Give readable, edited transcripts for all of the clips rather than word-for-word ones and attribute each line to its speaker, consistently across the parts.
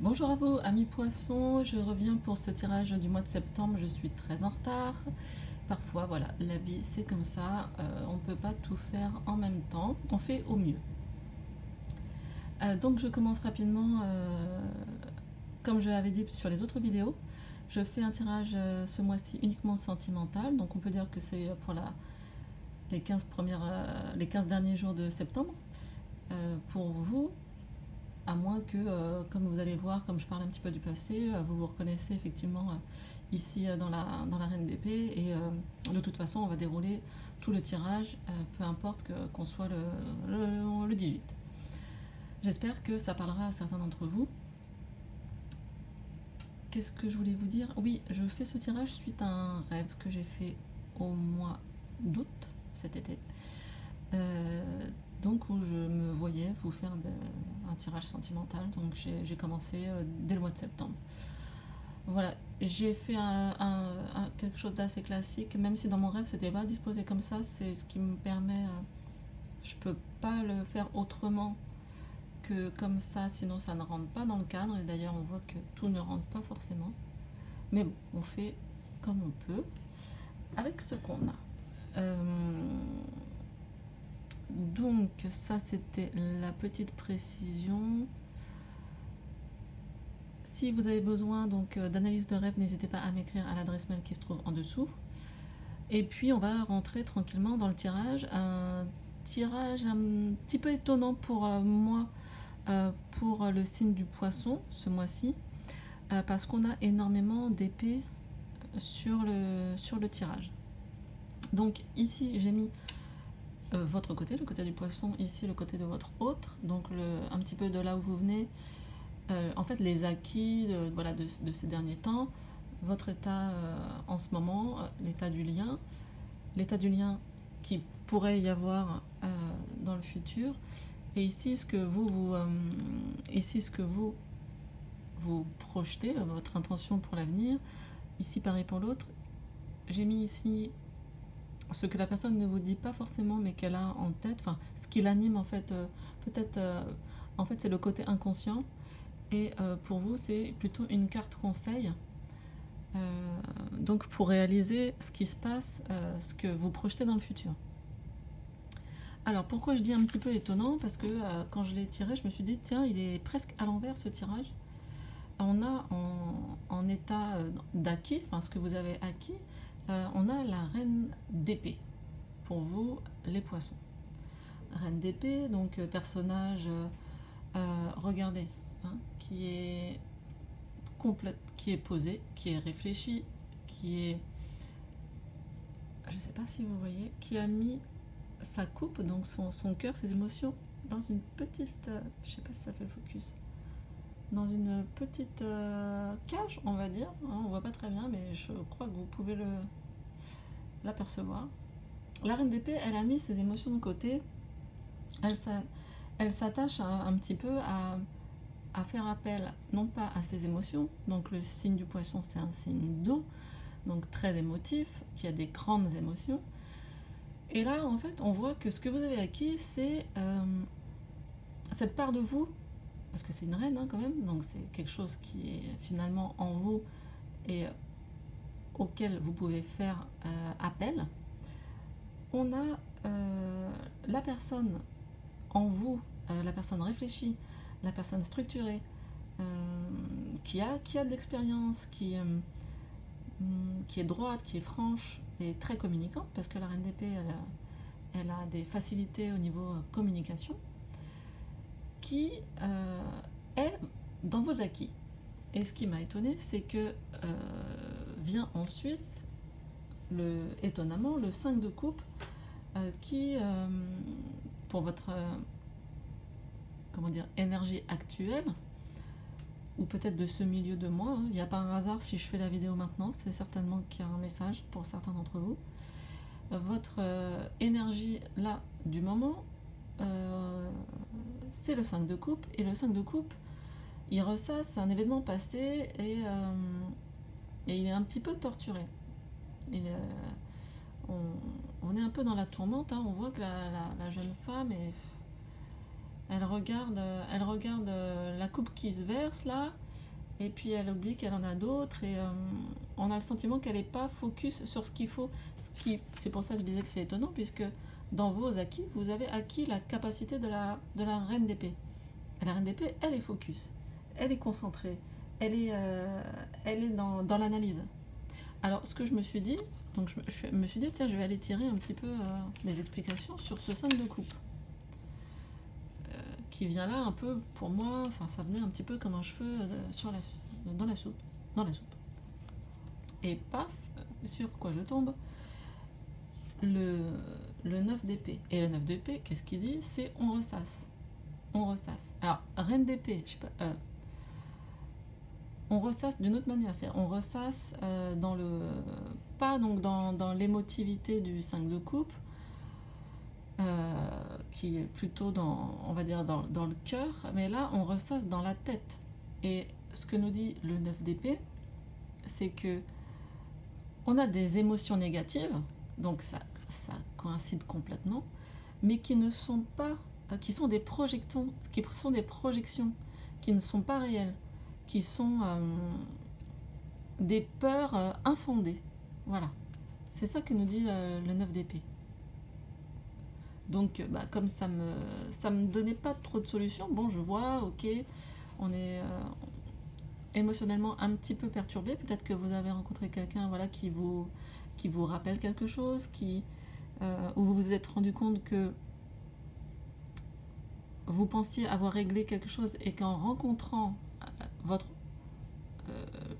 Speaker 1: Bonjour à vous, amis poissons, je reviens pour ce tirage du mois de septembre, je suis très en retard. Parfois, voilà, la vie c'est comme ça, on ne peut pas tout faire en même temps, on fait au mieux. Donc je commence rapidement, comme je l'avais dit sur les autres vidéos, je fais un tirage ce mois-ci uniquement sentimental, donc on peut dire que c'est pour les 15 derniers jours de septembre. Pour vous, à moins que, comme vous allez voir, comme je parle un petit peu du passé, vous vous reconnaissez effectivement ici dans la reine d'épée, et de toute façon on va dérouler tout le tirage, peu importe qu'on soit le 18. J'espère que ça parlera à certains d'entre vous. Qu'est-ce que je voulais vous dire? Oui, je fais ce tirage suite à un rêve que j'ai fait au mois d'août, cet été. Donc où je me voyais vous faire un tirage sentimental, donc j'ai commencé dès le mois de septembre. Voilà, j'ai fait quelque chose d'assez classique, même si dans mon rêve c'était pas disposé comme ça, c'est ce qui me permet, je peux pas le faire autrement que comme ça, sinon ça ne rentre pas dans le cadre, et d'ailleurs on voit que tout ne rentre pas forcément, mais bon, on fait comme on peut, avec ce qu'on a. Donc ça c'était la petite précision. Si vous avez besoin d'analyse de rêve, n'hésitez pas à m'écrire à l'adresse mail qui se trouve en dessous. Et puis on va rentrer tranquillement dans le tirage. Un tirage un petit peu étonnant pour moi, pour le signe du poisson ce mois-ci, parce qu'on a énormément d'épées sur le tirage. Donc ici j'ai mis votre côté, le côté du poisson, ici le côté de votre autre, donc un petit peu de là où vous venez, en fait les acquis de ces derniers temps, votre état en ce moment, l'état du lien qui pourrait y avoir dans le futur, et ici ce que vous projetez, votre intention pour l'avenir. Ici pareil pour l'autre, j'ai mis ici ce que la personne ne vous dit pas forcément, mais qu'elle a en tête, enfin ce qui l'anime en fait, peut-être en fait c'est le côté inconscient, et pour vous c'est plutôt une carte conseil, donc pour réaliser ce qui se passe, ce que vous projetez dans le futur. Alors pourquoi je dis un petit peu étonnant, parce que quand je l'ai tiré, je me suis dit tiens, il est presque à l'envers ce tirage. On a en état d'acquis, enfin ce que vous avez acquis, on a la reine d'épée, pour vous les poissons. Reine d'épée, donc personnage, regardez, hein, qui est posé, qui est réfléchi, qui est, je ne sais pas si vous voyez, qui a mis sa coupe, donc son cœur, ses émotions, dans une petite, je ne sais pas si ça fait le focus, dans une petite cage, on va dire, hein, on voit pas très bien, mais je crois que vous pouvez l'apercevoir. La reine d'épée, elle a mis ses émotions de côté, elle s'attache un petit peu à faire appel, non pas à ses émotions, donc le signe du poisson c'est un signe d'eau, donc très émotif, qui a des grandes émotions, et là en fait on voit que ce que vous avez acquis c'est cette part de vous, parce que c'est une reine hein, quand même, donc c'est quelque chose qui est finalement en vous et auquel vous pouvez faire appel. On a la personne en vous, la personne réfléchie, la personne structurée, qui a de l'expérience, qui est droite, qui est franche et très communicante, parce que la reine d'épée elle a des facilités au niveau communication, qui est dans vos acquis. Et ce qui m'a étonné, c'est que vient ensuite, étonnamment, le 5 de coupe, qui, pour votre comment dire, énergie actuelle, ou peut-être de ce milieu de mois, il n'y a pas un hasard si je fais la vidéo maintenant, c'est certainement qu'il y a un message pour certains d'entre vous. Votre énergie là du moment, c'est le 5 de coupe, et le 5 de coupe il ressasse un événement passé, et il est un petit peu torturé. On est un peu dans la tourmente, hein. On voit que la jeune femme elle regarde la coupe qui se verse là, et puis elle oublie qu'elle en a d'autres, et on a le sentiment qu'elle n'est pas focus sur ce qu'il faut. C'est pour ça que je disais que c'est étonnant, puisque dans vos acquis, vous avez acquis la capacité de la reine d'épée. Et la reine d'épée, elle est focus, elle est concentrée, elle est dans l'analyse. Alors, ce que je me suis dit, donc je me suis dit, tiens, je vais aller tirer un petit peu des explications sur ce 5 de coupe. Qui vient là un peu, pour moi, enfin ça venait un petit peu comme un cheveu dans la soupe. Et paf, sur quoi je tombe, le 9 d'épée. Et le 9 d'épée, qu'est-ce qu'il dit? C'est on ressasse. On ressasse. Alors, reine d'épée, je sais pas, on ressasse d'une autre manière. On ressasse pas donc dans l'émotivité du 5 de coupe, qui est plutôt on va dire dans le cœur, mais là on ressasse dans la tête. Et ce que nous dit le 9 d'épée, c'est que on a des émotions négatives, donc ça coïncide complètement, mais qui ne sont pas, qui sont des projections, qui ne sont pas réelles, qui sont des peurs infondées. Voilà, c'est ça que nous dit le 9 d'épée. Donc, comme ça me donnait pas trop de solutions, bon, je vois, ok, on est émotionnellement un petit peu perturbé. Peut-être que vous avez rencontré quelqu'un, voilà, qui vous rappelle quelque chose, où vous vous êtes rendu compte que vous pensiez avoir réglé quelque chose et qu'en rencontrant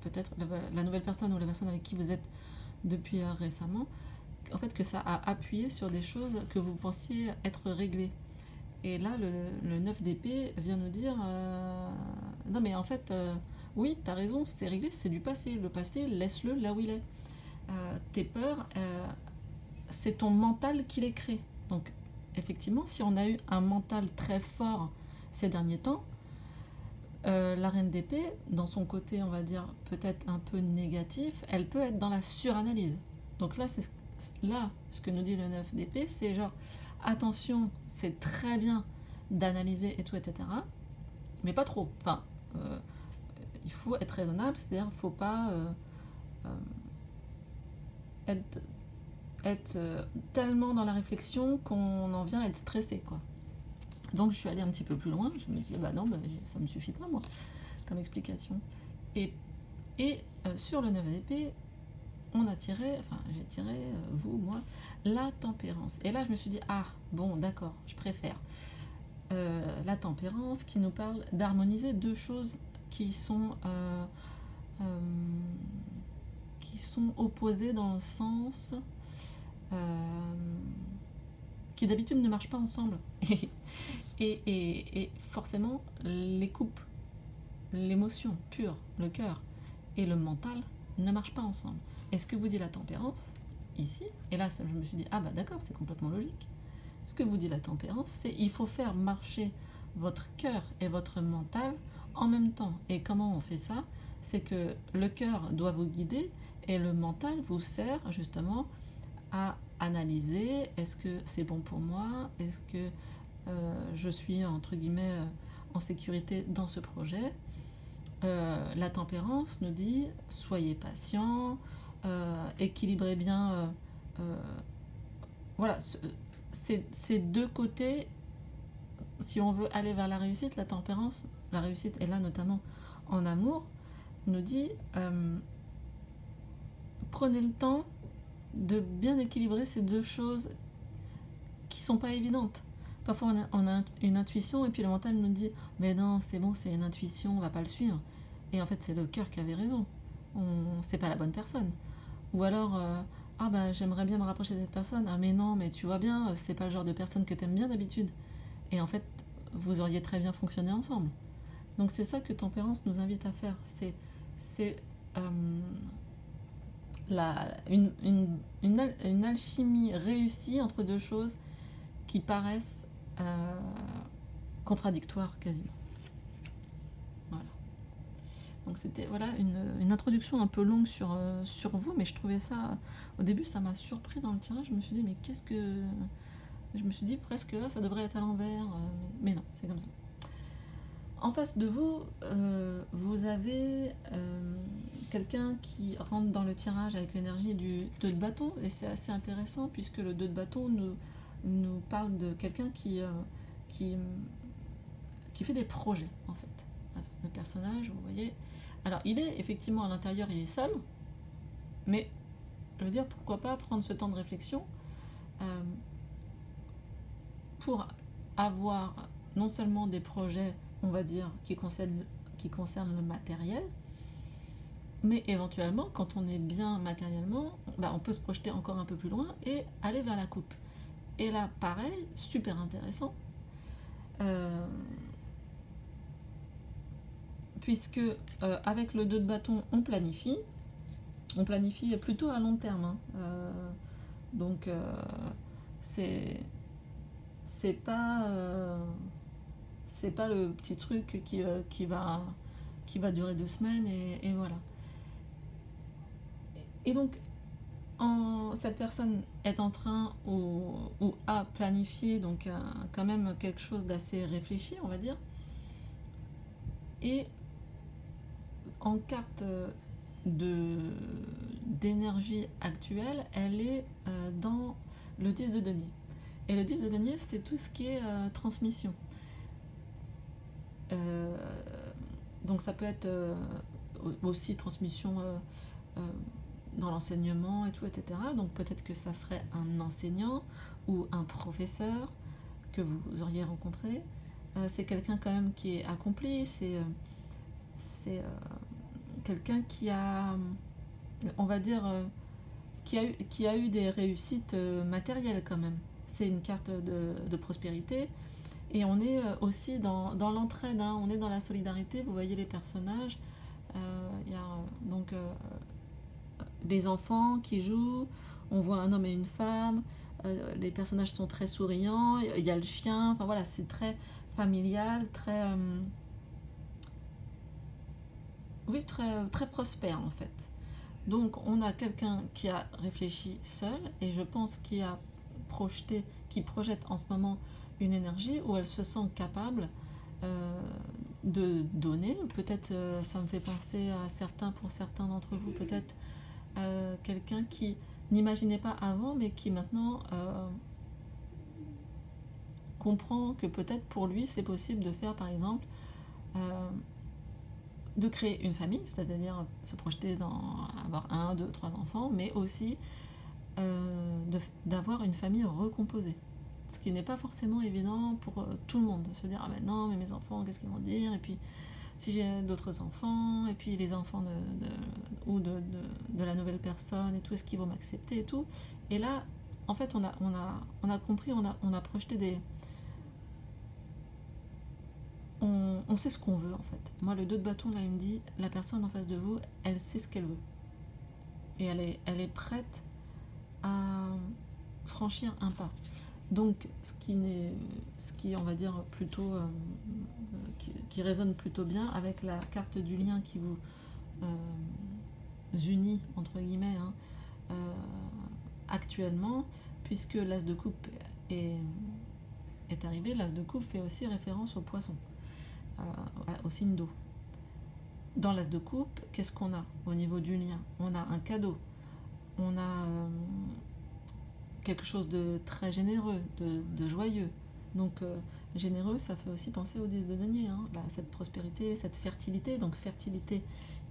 Speaker 1: peut-être la nouvelle personne ou la personne avec qui vous êtes depuis récemment, en fait, que ça a appuyé sur des choses que vous pensiez être réglées. Et là, le 9 d'épée vient nous dire non, mais en fait, oui, t'as raison, c'est réglé, c'est du passé. Le passé, laisse-le là où il est. Tes peurs, c'est ton mental qui les crée. Donc, effectivement, si on a eu un mental très fort ces derniers temps, la reine d'épée, dans son côté, on va dire, peut-être un peu négatif, elle peut être dans la suranalyse. Donc là, ce que nous dit le 9 d'épée, c'est genre, attention, c'est très bien d'analyser et tout, etc. Mais pas trop. Enfin, il faut être raisonnable, c'est-à-dire qu'il ne faut pas être tellement dans la réflexion qu'on en vient à être stressé, quoi. Donc je suis allée un petit peu plus loin, je me disais, non, ça me suffit pas, moi, comme explication. Et sur le 9 d'épée, j'ai tiré, vous, moi, la tempérance. Et là, je me suis dit, ah, bon, d'accord, je préfère. La tempérance qui nous parle d'harmoniser deux choses qui sont opposées dans le sens qui d'habitude ne marchent pas ensemble. Et forcément, les coupes, l'émotion pure, le cœur et le mental ne marchent pas ensemble. Et ce que vous dit la tempérance, ici, et là je me suis dit, d'accord, c'est complètement logique. Ce que vous dit la tempérance, c'est il faut faire marcher votre cœur et votre mental en même temps. Et comment on fait ça? C'est que le cœur doit vous guider et le mental vous sert justement à analyser, est-ce que c'est bon pour moi? Est-ce que je suis, entre guillemets, en sécurité dans ce projet? La tempérance nous dit, soyez patient, équilibrez bien, voilà, ces deux côtés. Si on veut aller vers la réussite, la tempérance, la réussite, et là notamment en amour, nous dit prenez le temps de bien équilibrer ces deux choses qui sont pas évidentes. Parfois on a une intuition et puis le mental nous dit mais non, c'est bon, c'est une intuition, on va pas le suivre. Et en fait c'est le cœur qui avait raison, c'est pas la bonne personne. Ou alors j'aimerais bien me rapprocher de cette personne, mais non, mais tu vois bien, c'est pas le genre de personne que t'aimes bien d'habitude. Et en fait vous auriez très bien fonctionné ensemble. Donc c'est ça que tempérance nous invite à faire, c'est une alchimie réussie entre deux choses qui paraissent contradictoires quasiment. Voilà. Donc c'était une introduction un peu longue sur vous, mais je trouvais ça, au début ça m'a surpris dans le tirage, je me suis dit mais qu'est-ce que... Je me suis dit presque ça devrait être à l'envers, mais non, c'est comme ça. en face de vous, vous avez quelqu'un qui rentre dans le tirage avec l'énergie du 2 de bâton, et c'est assez intéressant puisque le 2 de bâton nous parle de quelqu'un qui, qui fait des projets en fait. Voilà, le personnage, vous voyez. Alors il est effectivement à l'intérieur, il est seul, mais je veux dire, pourquoi pas prendre ce temps de réflexion pour avoir non seulement des projets, on va dire, qui concernent le matériel, mais éventuellement, quand on est bien matériellement, on peut se projeter encore un peu plus loin et aller vers la coupe. Et là, pareil, super intéressant, puisque avec le 2 de bâton, on planifie plutôt à long terme. Hein. Donc, c'est pas le petit truc qui va durer 2 semaines et voilà. Et donc, cette personne est en train ou a planifié donc quand même quelque chose d'assez réfléchi, on va dire. Et en carte d'énergie actuelle, elle est dans le 10 de denier. Et le 10 de denier, c'est tout ce qui est transmission. Donc ça peut être aussi transmission dans l'enseignement et tout, etc. Donc peut-être que ça serait un enseignant ou un professeur que vous auriez rencontré. C'est quelqu'un quand même qui est accompli, c'est quelqu'un qui a, on va dire, qui a eu des réussites matérielles quand même. C'est une carte de prospérité. Et on est aussi dans l'entraide, hein. On est dans la solidarité. Vous voyez les personnages. Il y a donc des enfants qui jouent. On voit un homme et une femme. Les personnages sont très souriants. Il y a le chien. Enfin voilà, c'est très familial, très... oui, très prospère en fait. Donc on a quelqu'un qui a réfléchi seul et je pense qui projette en ce moment une énergie où elle se sent capable de donner. Peut-être ça me fait penser à pour certains d'entre vous, peut-être quelqu'un qui n'imaginait pas avant mais qui maintenant comprend que peut-être pour lui c'est possible de faire par exemple de créer une famille, c'est-à-dire se projeter dans avoir 1, 2, 3 enfants, mais aussi d'avoir une famille recomposée. Ce qui n'est pas forcément évident pour tout le monde, de se dire ah ben non, mais mes enfants, qu'est-ce qu'ils vont dire, et puis si j'ai d'autres enfants, et puis les enfants de la nouvelle personne, et tout, est-ce qu'ils vont m'accepter, et tout. Et là, en fait, on a compris, on a projeté des... On sait ce qu'on veut en fait. Moi, le 2 de bâton, là, il me dit, la personne en face de vous, elle sait ce qu'elle veut. Et elle est prête à franchir un pas. Donc, ce qui on va dire, plutôt, qui résonne plutôt bien avec la carte du lien qui vous unit, entre guillemets, hein, actuellement, puisque l'as de coupe est arrivé. L'as de coupe fait aussi référence au poisson. Au signe d'eau. Dans l'as de coupe, qu'est-ce qu'on a au niveau du lien? On a un cadeau, on a quelque chose de très généreux, de joyeux. Donc généreux, ça fait aussi penser au 10 de denier, hein, là, cette prospérité, cette fertilité. Donc fertilité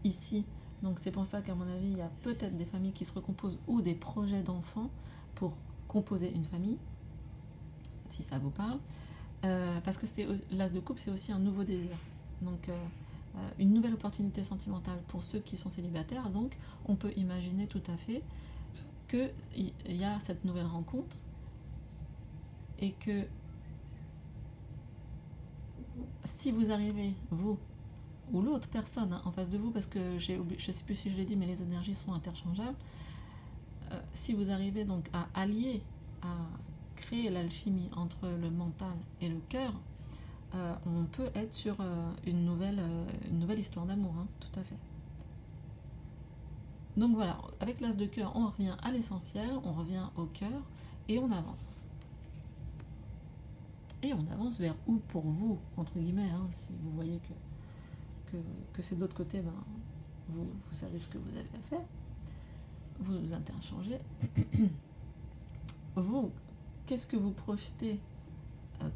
Speaker 1: ici, donc c'est pour ça qu'à mon avis, il y a peut-être des familles qui se recomposent ou des projets d'enfants pour composer une famille, si ça vous parle. Parce que l'as de coupe, c'est aussi un nouveau désir. Donc, une nouvelle opportunité sentimentale pour ceux qui sont célibataires. Donc, on peut imaginer tout à fait qu'il y a cette nouvelle rencontre et que si vous arrivez, vous ou l'autre personne hein, en face de vous, parce que je ne sais plus si je l'ai dit, mais les énergies sont interchangeables, si vous arrivez donc à allier, à créer l'alchimie entre le mental et le cœur, on peut être sur une nouvelle histoire d'amour, hein, tout à fait. Donc voilà, avec l'as de cœur, on revient à l'essentiel, on revient au cœur et on avance. et on avance vers où pour vous, entre guillemets, hein, si vous voyez que c'est de l'autre côté, ben, vous savez ce que vous avez à faire, vous vous interchangez. Vous, qu'est-ce que vous projetez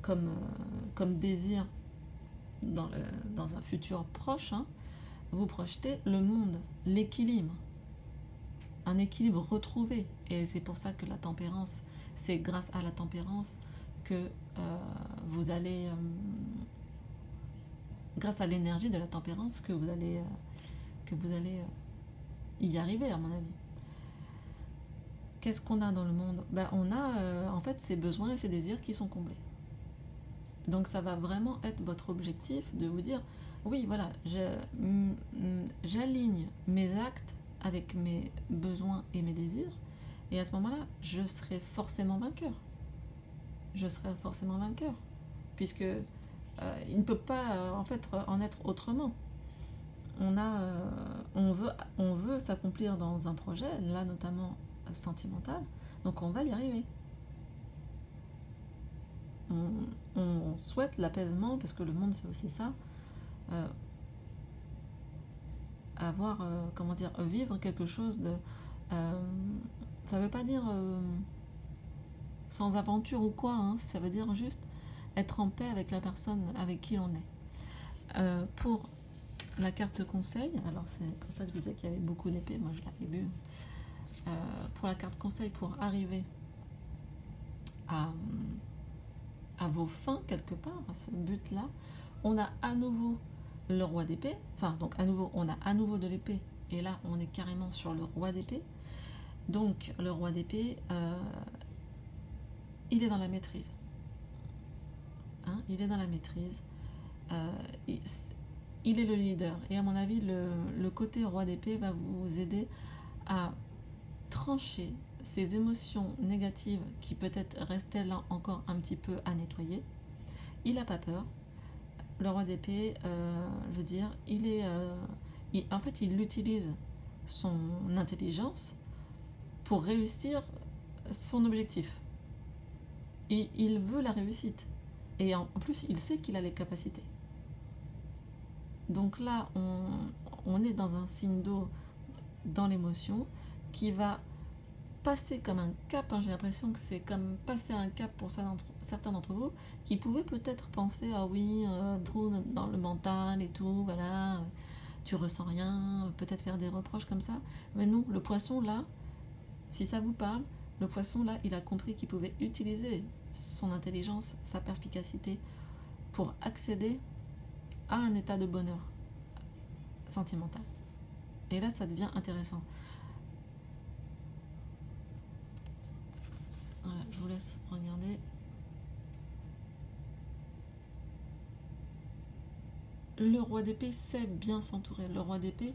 Speaker 1: comme désir dans un futur proche, hein? Vous projetez le monde, l'équilibre, un équilibre retrouvé. Et c'est pour ça que la tempérance, c'est grâce à la tempérance que vous allez, grâce à l'énergie de la tempérance, que vous allez y arriver, à mon avis. Qu'est-ce qu'on a dans le monde? Ben, on a en fait ces besoins et ces désirs qui sont comblés. Donc ça va vraiment être votre objectif de vous dire, oui, voilà, j'aligne mes actes avec mes besoins et mes désirs, et à ce moment-là, je serai forcément vainqueur. Je serai forcément vainqueur, puisque il ne peut pas en fait en être autrement. On veut s'accomplir dans un projet, là notamment sentimental, donc on va y arriver. On souhaite l'apaisement, parce que le monde c'est aussi ça, avoir, comment dire, vivre quelque chose de... ça veut pas dire sans aventure ou quoi, hein, ça veut dire juste être en paix avec la personne avec qui l'on est. Pour la carte conseil, alors c'est pour ça que je disais qu'il y avait beaucoup d'épées, moi je l'avais vu. Pour la carte conseil, pour arriver à vos fins quelque part, à ce but-là, on a à nouveau le roi d'épée, enfin donc à nouveau, on a à nouveau de l'épée, et là on est carrément sur le roi d'épée. Donc le roi d'épée, il est dans la maîtrise. Hein, il est dans la maîtrise. Il est le leader. Et à mon avis, le côté roi d'épée va vous aider à trancher ces émotions négatives qui peut-être restaient là encore un petit peu à nettoyer. Il n'a pas peur. Le roi d'épée, je veux dire, en fait, il utilise son intelligence pour réussir son objectif. Et il veut la réussite. Et en plus, il sait qu'il a les capacités. Donc là, on est dans un signe d'eau dans l'émotion qui va passer comme un cap, hein. J'ai l'impression que c'est comme passer un cap pour certains d'entre vous qui pouvaient peut-être penser, ah oui, trop dans le mental et tout, voilà, tu ressens rien, peut-être faire des reproches comme ça. Mais non, le poisson là, si ça vous parle, le poisson là, il a compris qu'il pouvait utiliser son intelligence, sa perspicacité pour accéder à un état de bonheur sentimental. Et là, ça devient intéressant. Voilà, je vous laisse regarder. Le roi d'épée sait bien s'entourer. Le roi d'épée,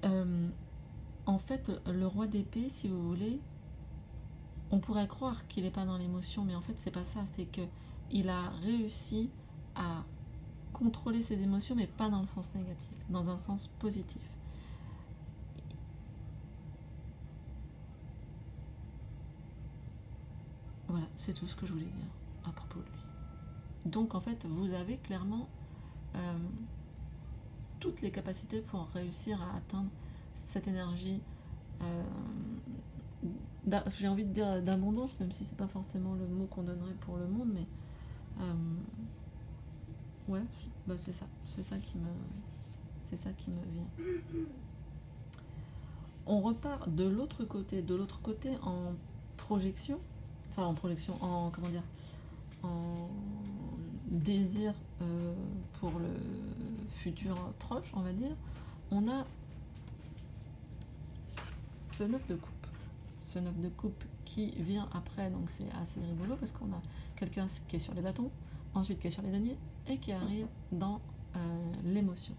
Speaker 1: en fait, le roi d'épée, si vous voulez, on pourrait croire qu'il n'est pas dans l'émotion, mais en fait, c'est pas ça. C'est qu'il a réussi à contrôler ses émotions, mais pas dans le sens négatif, dans un sens positif. Voilà, c'est tout ce que je voulais dire à propos de lui. Donc en fait, vous avez clairement toutes les capacités pour réussir à atteindre cette énergie, j'ai envie de dire d'abondance, même si c'est pas forcément le mot qu'on donnerait pour le monde, mais ouais, bah c'est ça qui me vient. On repart de l'autre côté en projection, en comment dire, en désir pour le futur proche, on va dire. On a ce 9 de coupe. Ce 9 de coupe qui vient après, donc c'est assez rigolo parce qu'on a quelqu'un qui est sur les bâtons, ensuite qui est sur les deniers et qui arrive dans l'émotion.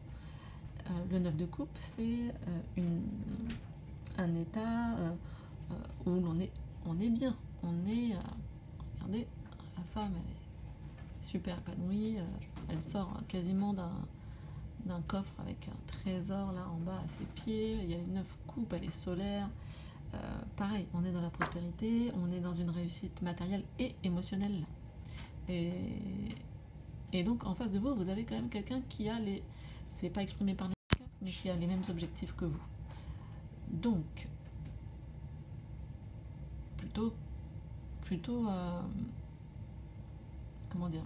Speaker 1: Le 9 de coupe, c'est un état où on est bien. Regardez, la femme elle est super épanouie, elle sort quasiment d'un coffre avec un trésor là en bas à ses pieds, il y a les 9 coupes, elle est solaire. Pareil, on est dans la prospérité, on est dans une réussite matérielle et émotionnelle. Et, et donc en face de vous, vous avez quand même quelqu'un qui a les... C'est pas exprimé par les cartes, mais qui a les mêmes objectifs que vous. Donc, plutôt comment dire,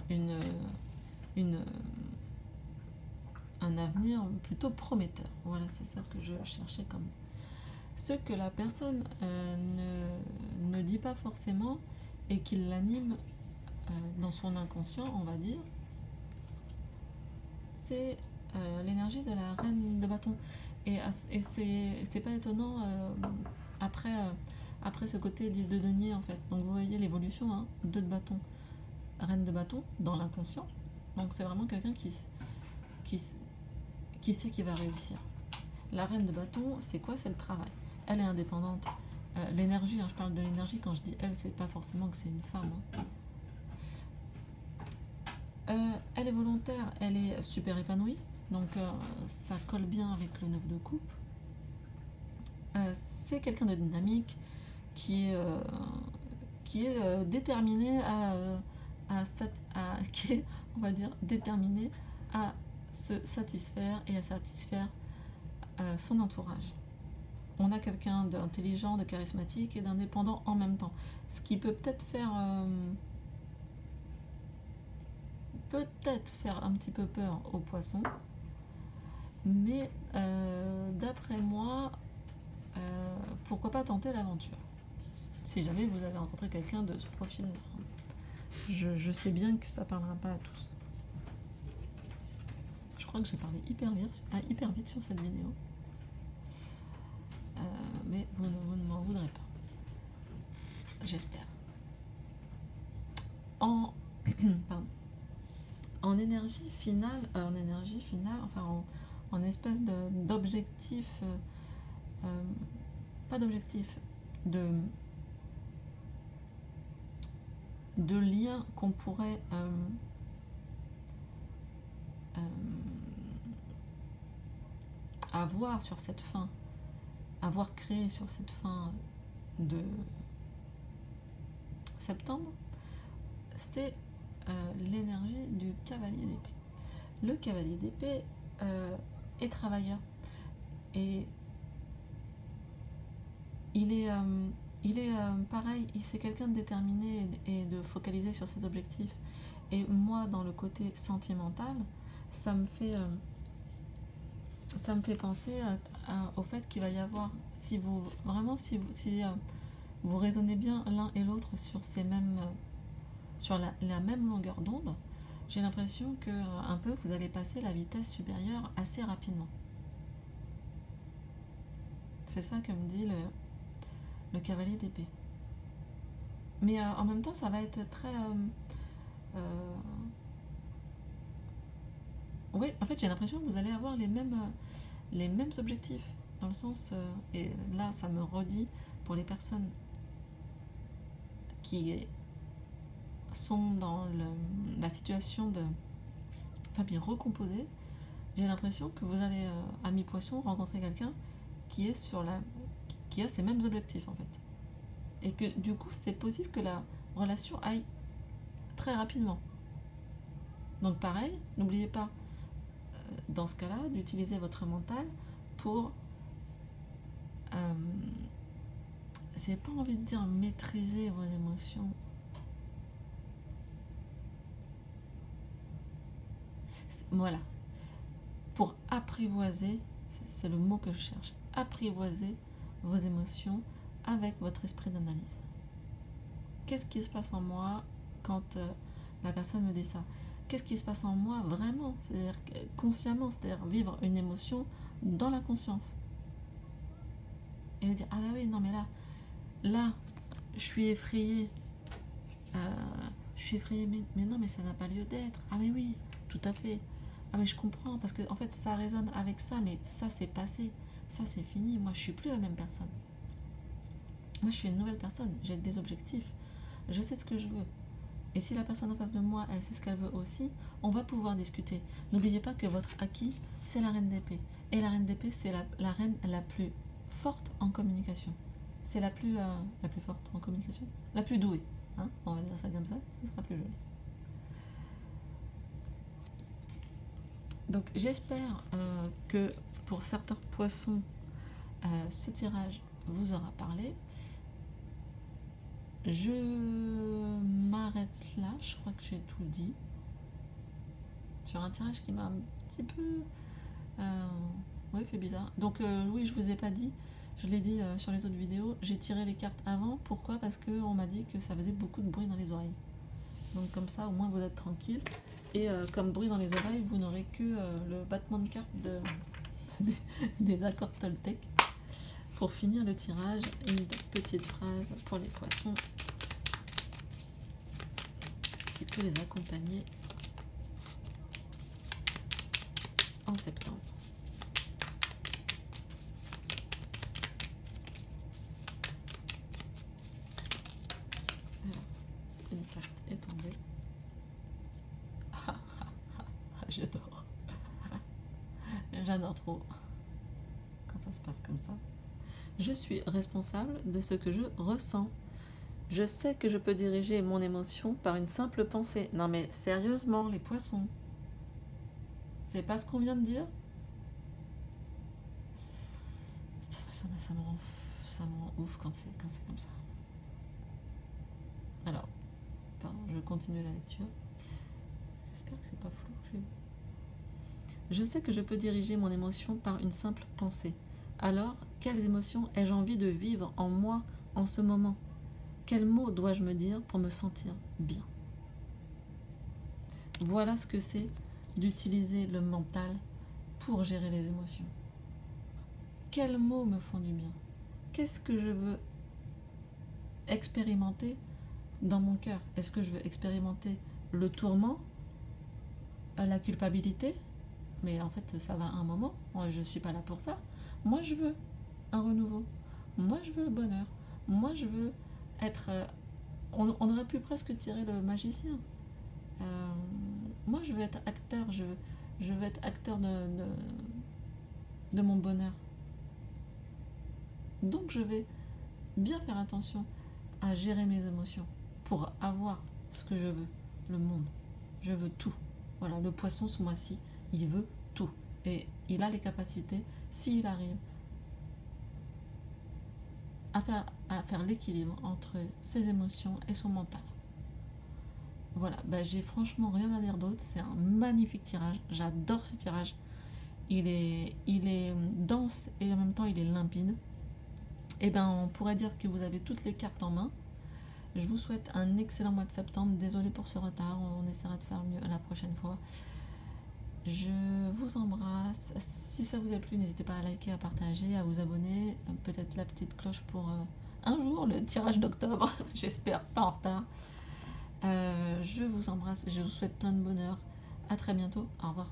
Speaker 1: un avenir plutôt prometteur. Voilà, c'est ça que je cherchais comme. Ce que la personne ne dit pas forcément et qui l'anime dans son inconscient, on va dire, c'est l'énergie de la reine de bâton. Et c'est pas étonnant après ce côté 10 de denier en fait. Donc vous voyez l'évolution, hein, 2 de bâton, reine de bâton dans l'inconscient. Donc c'est vraiment quelqu'un qui sait qu'il va réussir. La reine de bâton, c'est quoi? C'est le travail. Elle est indépendante. L'énergie, hein, je parle de l'énergie quand je dis elle, c'est pas forcément que c'est une femme. Hein. Elle est volontaire, elle est super épanouie. Donc ça colle bien avec le 9 de coupe. C'est quelqu'un de dynamique qui est déterminé qui est, on va dire, déterminé à se satisfaire et à satisfaire son entourage. On a quelqu'un d'intelligent, de charismatique et d'indépendant en même temps. Ce qui peut peut-être faire un petit peu peur aux poissons. Mais d'après moi, pourquoi pas tenter l'aventure? Si jamais vous avez rencontré quelqu'un de ce profil-là. Je sais bien que ça parlera pas à tous. Je crois que j'ai parlé hyper vite sur cette vidéo. Mais vous ne m'en voudrez pas. J'espère. En énergie finale, enfin en espèce d'objectif, pas d'objectif, de lien qu'on pourrait avoir sur cette fin, avoir créé sur cette fin de septembre, c'est l'énergie du cavalier d'épée. Le cavalier d'épée est travailleur et il est pareil, c'est quelqu'un de déterminé et de focalisé sur ses objectifs. Et moi, dans le côté sentimental, ça me fait penser au fait qu'il va y avoir, si vous raisonnez bien l'un et l'autre sur sur la même longueur d'onde, j'ai l'impression que un peu vous allez passer la vitesse supérieure assez rapidement. C'est ça que me dit le cavalier d'épée. Mais en même temps, ça va être très... oui, en fait, j'ai l'impression que vous allez avoir les mêmes objectifs. Dans le sens... et là, ça me redit pour les personnes qui sont dans la situation de famille recomposée. J'ai l'impression que vous allez, à mi-poisson, rencontrer quelqu'un qui a ces mêmes objectifs, en fait. Et que du coup, c'est possible que la relation aille très rapidement. Donc pareil, n'oubliez pas, dans ce cas-là, d'utiliser votre mental pour, j'ai pas envie de dire maîtriser vos émotions. Voilà. Pour apprivoiser, c'est le mot que je cherche, apprivoiser vos émotions avec votre esprit d'analyse. Qu'est-ce qui se passe en moi quand la personne me dit ça? Qu'est-ce qui se passe en moi vraiment? C'est-à-dire consciemment, c'est-à-dire vivre une émotion dans la conscience. Et me dire, ah bah oui, non mais là, je suis effrayée. Mais non, mais ça n'a pas lieu d'être. Ah mais oui, tout à fait. Ah mais je comprends, parce que en fait ça résonne avec ça, mais ça c'est passé, ça c'est fini, moi je suis plus la même personne. Moi je suis une nouvelle personne, j'ai des objectifs, je sais ce que je veux. Et si la personne en face de moi, elle sait ce qu'elle veut aussi, on va pouvoir discuter. N'oubliez pas que votre acquis, c'est la reine d'épée. Et la reine d'épée, c'est la reine la plus forte en communication. C'est la plus forte en communication, la plus douée. Hein, on va dire ça comme ça sera plus joli. Donc j'espère que pour certains poissons, ce tirage vous aura parlé. Je m'arrête là, je crois que j'ai tout dit. Sur un tirage qui m'a un petit peu fait bizarre. Donc oui, je vous ai pas dit, je l'ai dit sur les autres vidéos, j'ai tiré les cartes avant. Pourquoi? Parce qu'on m'a dit que ça faisait beaucoup de bruit dans les oreilles. Donc comme ça, au moins vous êtes tranquille. Et comme bruit dans les oreilles, vous n'aurez que le battement de cartes des accords Toltec. Pour finir le tirage, une petite phrase pour les poissons qui peut les accompagner en septembre. Alors, une carte est tombée. J'adore. J'adore trop quand ça se passe comme ça. Je suis responsable de ce que je ressens. Je sais que je peux diriger mon émotion par une simple pensée. Non mais sérieusement, les poissons. C'est pas ce qu'on vient de dire? Ça me rend ouf quand c'est comme ça. Alors, pardon, je continue la lecture. J'espère que c'est pas flou. Je sais que je peux diriger mon émotion par une simple pensée. Alors, quelles émotions ai-je envie de vivre en moi en ce moment? Quels mots dois-je me dire pour me sentir bien? Voilà ce que c'est d'utiliser le mental pour gérer les émotions. Quels mots me font du bien? Qu'est-ce que je veux expérimenter dans mon cœur? Est-ce que je veux expérimenter le tourment, la culpabilité? Mais en fait, ça va un moment. Moi, je ne suis pas là pour ça. Moi, je veux un renouveau. Moi, je veux le bonheur. Moi, je veux être... on aurait pu presque tirer le magicien. Moi, je veux être acteur. Je veux être acteur de mon bonheur. Donc, je vais bien faire attention à gérer mes émotions pour avoir ce que je veux, le monde. Je veux tout. Voilà, le poisson ce mois-ci, il veut tout. Et il a les capacités, s'il arrive à faire l'équilibre entre ses émotions et son mental. Voilà, j'ai franchement rien à dire d'autre. C'est un magnifique tirage. J'adore ce tirage. Il est dense et en même temps il est limpide. Et on pourrait dire que vous avez toutes les cartes en main. Je vous souhaite un excellent mois de septembre. Désolée pour ce retard, on essaiera de faire mieux la prochaine fois. Je vous embrasse. Si ça vous a plu, n'hésitez pas à liker, à partager, à vous abonner. Peut-être la petite cloche pour un jour, le tirage d'octobre. J'espère pas en retard. Je vous embrasse et je vous souhaite plein de bonheur. À très bientôt. Au revoir.